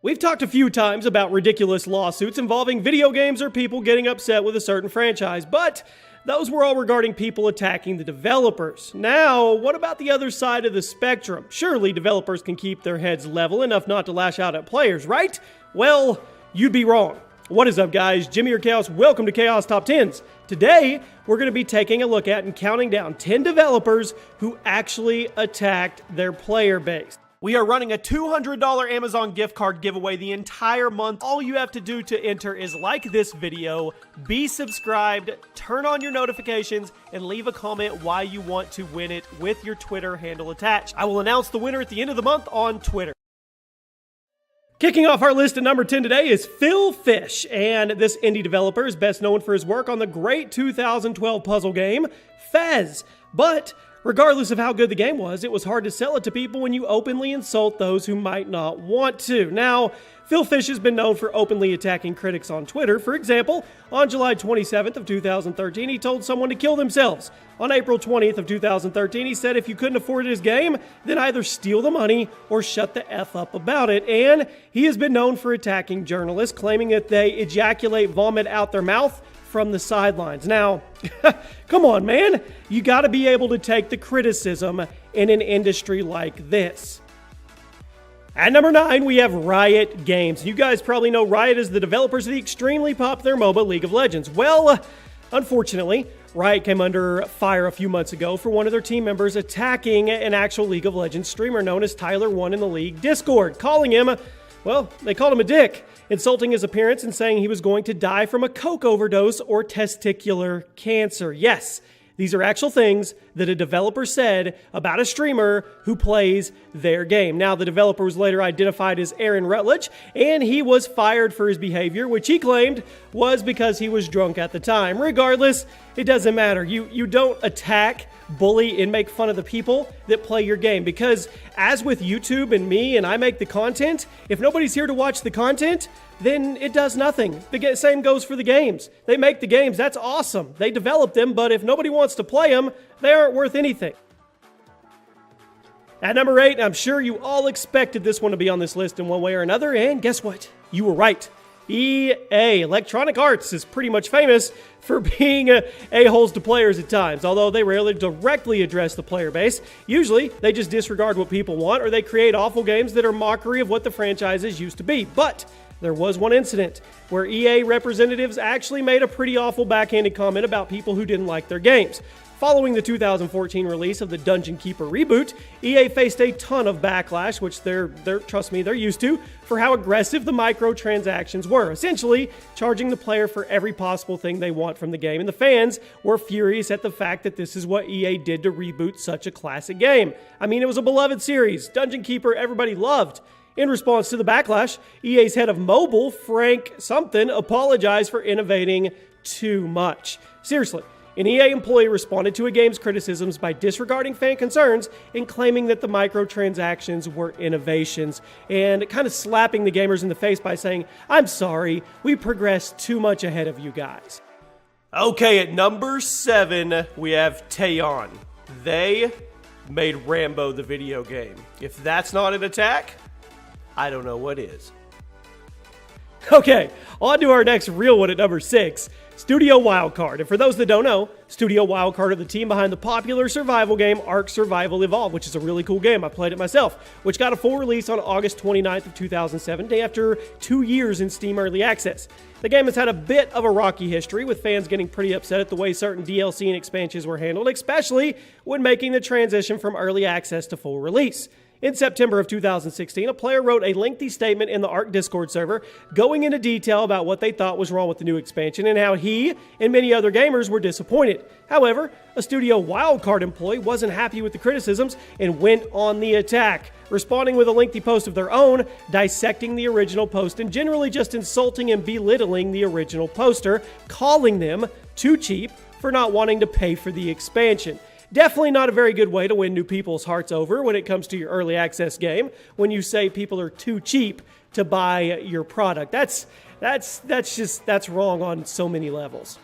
We've talked a few times about ridiculous lawsuits involving video games or people getting upset with a certain franchise, but those were all regarding people attacking the developers. Now, what about the other side of the spectrum? Surely developers can keep their heads level enough not to lash out at players, right? Well, you'd be wrong. What is up, guys? Jimmy or Chaos, welcome to Chaos Top 10s. Today, we're going to be taking a look at and counting down 10 developers who actually attacked their player base. We are running a $200 Amazon gift card giveaway the entire month. All you have to do to enter is like this video, be subscribed, turn on your notifications, and leave a comment why you want to win it with your Twitter handle attached. I will announce the winner at the end of the month on Twitter. Kicking off our list at number 10 today is Phil Fish, and this indie developer is best known for his work on the great 2012 puzzle game, Fez. But regardless of how good the game was, it was hard to sell it to people when you openly insult those who might not want to. Now, Phil Fish has been known for openly attacking critics on Twitter. For example, on July 27th of 2013, he told someone to kill themselves. On April 20th of 2013, he said if you couldn't afford his game, then either steal the money or shut the F up about it. And he has been known for attacking journalists, claiming that they ejaculate vomit out their mouth from the sidelines. Now, come on, man. You got to be able to take the criticism in an industry like this. At number 9, we have Riot Games. You guys probably know Riot is the developers of the extremely popular MOBA League of Legends. Well, unfortunately, Riot came under fire a few months ago for one of their team members attacking an actual League of Legends streamer known as Tyler1 in the League Discord, calling him, well, they called him a dick, insulting his appearance and saying he was going to die from a coke overdose or testicular cancer. Yes, these are actual things that a developer said about a streamer who plays their game. Now, the developer was later identified as Aaron Rutledge, and he was fired for his behavior, which he claimed was because he was drunk at the time. Regardless, it doesn't matter. You don't attack, bully, and make fun of the people that play your game, because as with YouTube and me, and I make the content, if nobody's here to watch the content, then it does nothing. The same goes for the games. They make the games, that's awesome. They develop them, but if nobody wants to play them, they aren't worth anything. At number 8, I'm sure you all expected this one to be on this list in one way or another, and guess what? You were right. EA, Electronic Arts, is pretty much famous for being a-holes to players at times. Although they rarely directly address the player base, usually they just disregard what people want, or they create awful games that are mockery of what the franchises used to be. But there was one incident where EA representatives actually made a pretty awful backhanded comment about people who didn't like their games. Following the 2014 release of the Dungeon Keeper reboot, EA faced a ton of backlash, which trust me, they're used to, for how aggressive the microtransactions were, essentially charging the player for every possible thing they want from the game. And the fans were furious at the fact that this is what EA did to reboot such a classic game. I mean, it was a beloved series. Dungeon Keeper, everybody loved. In response to the backlash, EA's head of mobile, Frank something, apologized for innovating too much. Seriously. An EA employee responded to a game's criticisms by disregarding fan concerns and claiming that the microtransactions were innovations, and kind of slapping the gamers in the face by saying, "I'm sorry, we progressed too much ahead of you guys." Okay, at number 7, we have Teyon. They made Rambo the video game. If that's not an attack, I don't know what is. Okay, on to our next real one at number 6. Studio Wildcard. And for those that don't know, Studio Wildcard are the team behind the popular survival game Ark Survival Evolved, which is a really cool game. I played it myself, which got a full release on August 29th of 2007, after 2 years in Steam Early Access. The game has had a bit of a rocky history, with fans getting pretty upset at the way certain DLC and expansions were handled, especially when making the transition from Early Access to full release. In September of 2016, a player wrote a lengthy statement in the Ark Discord server going into detail about what they thought was wrong with the new expansion and how he and many other gamers were disappointed. However, a Studio Wildcard employee wasn't happy with the criticisms and went on the attack, responding with a lengthy post of their own, dissecting the original post and generally just insulting and belittling the original poster, calling them too cheap for not wanting to pay for the expansion. Definitely not a very good way to win new people's hearts over when it comes to your early access game, when you say people are too cheap to buy your product. That's wrong on so many levels.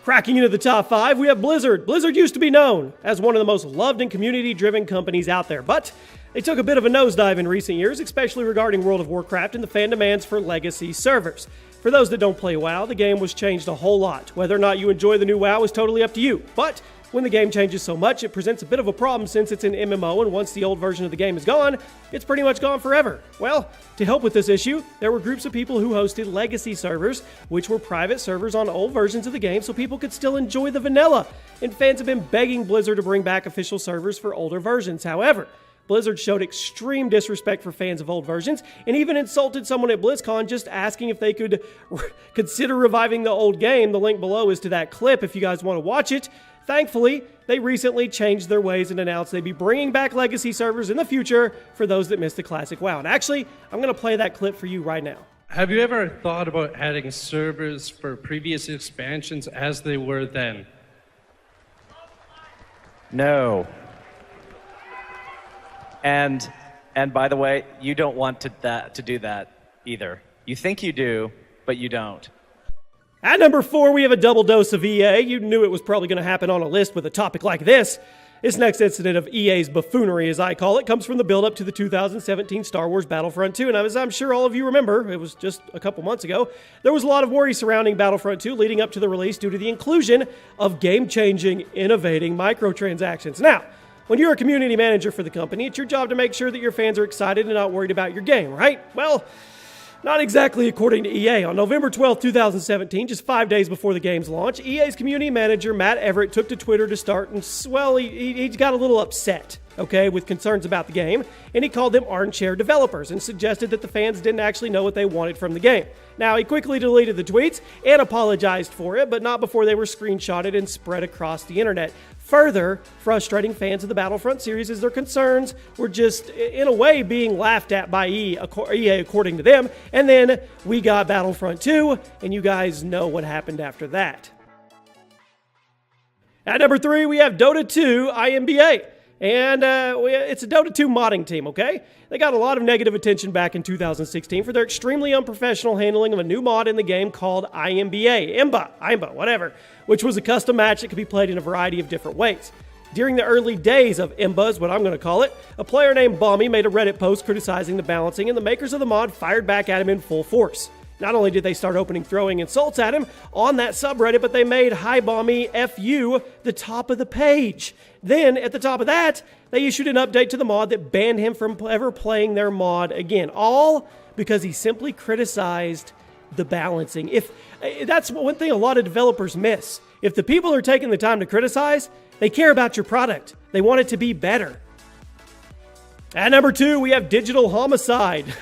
Cracking into the top 5, we have Blizzard. Blizzard used to be known as one of the most loved and community-driven companies out there, but They took a bit of a nosedive in recent years, especially regarding World of Warcraft and the fan demands for legacy servers. For those that don't play WoW, the game was changed a whole lot. Whether or not you enjoy the new WoW is totally up to you, but when the game changes so much, it presents a bit of a problem since it's an MMO, and once the old version of the game is gone, it's pretty much gone forever. Well, to help with this issue, there were groups of people who hosted legacy servers, which were private servers on old versions of the game so people could still enjoy the vanilla. And fans have been begging Blizzard to bring back official servers for older versions. However, Blizzard showed extreme disrespect for fans of old versions and even insulted someone at BlizzCon just asking if they could consider reviving the old game. The link below is to that clip if you guys want to watch it. Thankfully, they recently changed their ways and announced they'd be bringing back legacy servers in the future for those that missed the classic WoW. And actually, I'm going to play that clip for you right now. Have you ever thought about adding servers for previous expansions as they were then? No. And by the way, you don't want to do that either. You think you do, but you don't. At number 4, we have a double dose of EA. You knew it was probably going to happen on a list with a topic like this. This next incident of EA's buffoonery, as I call it, comes from the build-up to the 2017 Star Wars Battlefront 2. And as I'm sure all of you remember, it was just a couple months ago, there was a lot of worry surrounding Battlefront 2 leading up to the release due to the inclusion of game-changing, innovating microtransactions. Now, when you're a community manager for the company, it's your job to make sure that your fans are excited and not worried about your game, right? Well, not exactly according to EA. On November 12, 2017, just 5 days before the game's launch, EA's community manager, Matt Everett, took to Twitter to start, and, well, he got a little upset, okay, with concerns about the game, and he called them armchair developers and suggested that the fans didn't actually know what they wanted from the game. Now, he quickly deleted the tweets and apologized for it, but not before they were screenshotted and spread across the internet. Further frustrating fans of the Battlefront series is their concerns were just, in a way, being laughed at by EA according to them. And then we got Battlefront 2, and you guys know what happened after that. At number 3, we have Dota 2 IMBA. And it's a Dota 2 modding team, okay? They got a lot of negative attention back in 2016 for their extremely unprofessional handling of a new mod in the game called IMBA, whatever, which was a custom match that could be played in a variety of different ways. During the early days of IMBA is what I'm going to call it, a player named Bomby made a Reddit post criticizing the balancing, and the makers of the mod fired back at him in full force. Not only did they start throwing insults at him on that subreddit, but they made Hi Bomby FU the top of the page. Then, at the top of that, they issued an update to the mod that banned him from ever playing their mod again. All because he simply criticized the balancing. That's one thing a lot of developers miss. If the people are taking the time to criticize, they care about your product. They want it to be better. At number 2, we have Digital Homicide.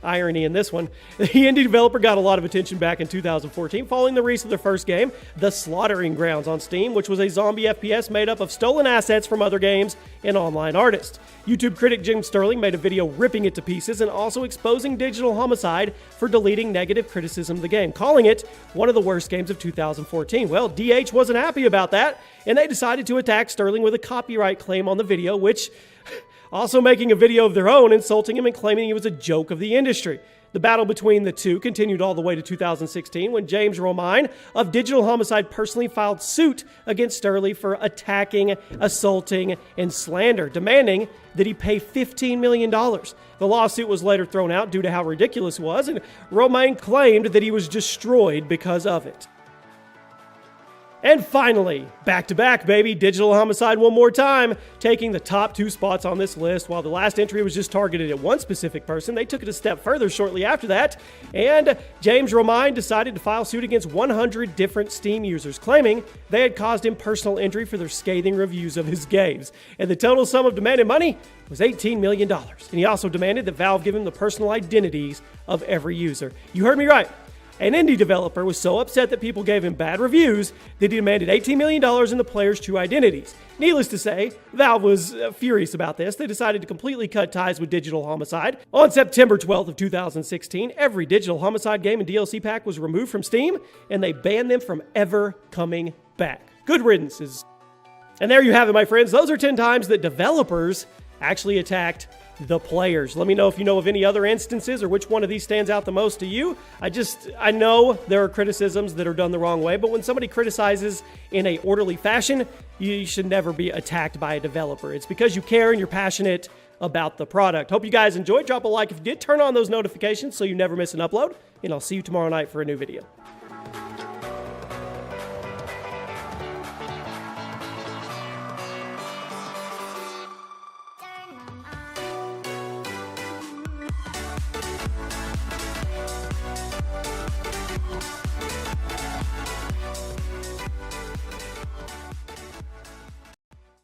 Irony in this one. The indie developer got a lot of attention back in 2014 following the release of their first game, The Slaughtering Grounds on Steam, which was a zombie FPS made up of stolen assets from other games and online artists. YouTube critic Jim Sterling made a video ripping it to pieces and also exposing Digital Homicide for deleting negative criticism of the game, calling it one of the worst games of 2014. Well, DH wasn't happy about that, and they decided to attack Sterling with a copyright claim on the video, which also making a video of their own, insulting him and claiming he was a joke of the industry. The battle between the two continued all the way to 2016 when James Romine of Digital Homicide personally filed suit against Sterling for attacking, assaulting, and slander, demanding that he pay $15 million. The lawsuit was later thrown out due to how ridiculous it was, and Romine claimed that he was destroyed because of it. And finally, back-to-back, baby, Digital Homicide one more time, taking the top 2 spots on this list. While the last entry was just targeted at one specific person, they took it a step further shortly after that, and James Romine decided to file suit against 100 different Steam users, claiming they had caused him personal injury for their scathing reviews of his games. And the total sum of demanded money was $18 million. And he also demanded that Valve give him the personal identities of every user. You heard me right. An indie developer was so upset that people gave him bad reviews that he demanded $18 million in the players' true identities. Needless to say, Valve was furious about this. They decided to completely cut ties with Digital Homicide. On September 12th of 2016, every Digital Homicide game and DLC pack was removed from Steam, and they banned them from ever coming back. Good riddance. And there you have it, my friends. Those are 10 times that developers actually attacked the players. Let me know if you know of any other instances or which one of these stands out the most to you. I know there are criticisms that are done the wrong way, but when somebody criticizes in a orderly fashion, you should never be attacked by a developer. It's because you care and you're passionate about the product. Hope you guys enjoyed. Drop a like if you did. Turn on those notifications so you never miss an upload, and I'll see you tomorrow night for a new video.